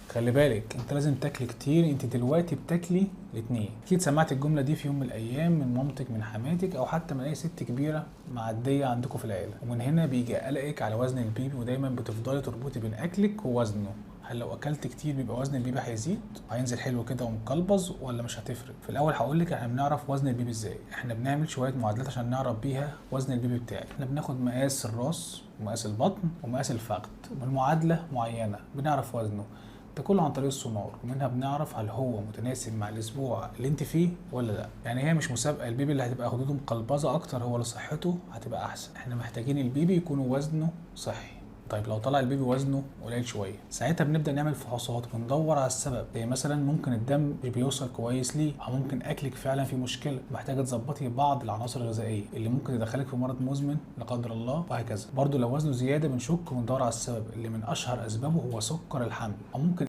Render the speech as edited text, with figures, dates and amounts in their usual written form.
خلي بالك انت لازم تاكلي كتير، انت دلوقتي بتاكلي الاتنين. اكيد سمعت الجمله دي في يوم من الايام من مامتك، من حماتك، او حتى من اي ست كبيره معديه عندكم في العيله. ومن هنا بيجي قلقك على وزن البيبي، ودايما بتفضلي تربطي بين اكلك ووزنه. هل لو اكلت كتير بيبقى وزن البيبي هيزيد هينزل حلو كده ومقلبظ، ولا مش هتفرق؟ في الاول هقول لك احنا بنعرف وزن البيبي ازاي. احنا بنعمل شويه معادلات عشان نعرف بيها وزن البيبي بتاعي. احنا بناخد مقاس الراس ومقاس البطن ومقاس الفخذ، وبالمعادله معينه بنعرف وزنه. ده كله عن طريق السونار، ومنها بنعرف هل هو متناسب مع الاسبوع اللي انت فيه ولا لا. يعني هي مش مسابقه البيبي اللي هتبقى خدوده مقلبظه اكتر هو اللي صحته هتبقى احسن. احنا محتاجين البيبي يكون وزنه صحي. طيب لو طلع البيبي وزنه قليل شويه، ساعتها بنبدا نعمل فحوصات وندور على السبب. زي مثلا ممكن الدم مش بيوصل كويس ليه، او ممكن اكلك فعلا في مشكله محتاجه تظبطي بعض العناصر الغذائيه اللي ممكن تدخلك في مرض مزمن لا قدر الله، وهكذا. برضو لو وزنه زياده بنشك وندور على السبب، اللي من اشهر اسبابه هو سكر الحمل، او ممكن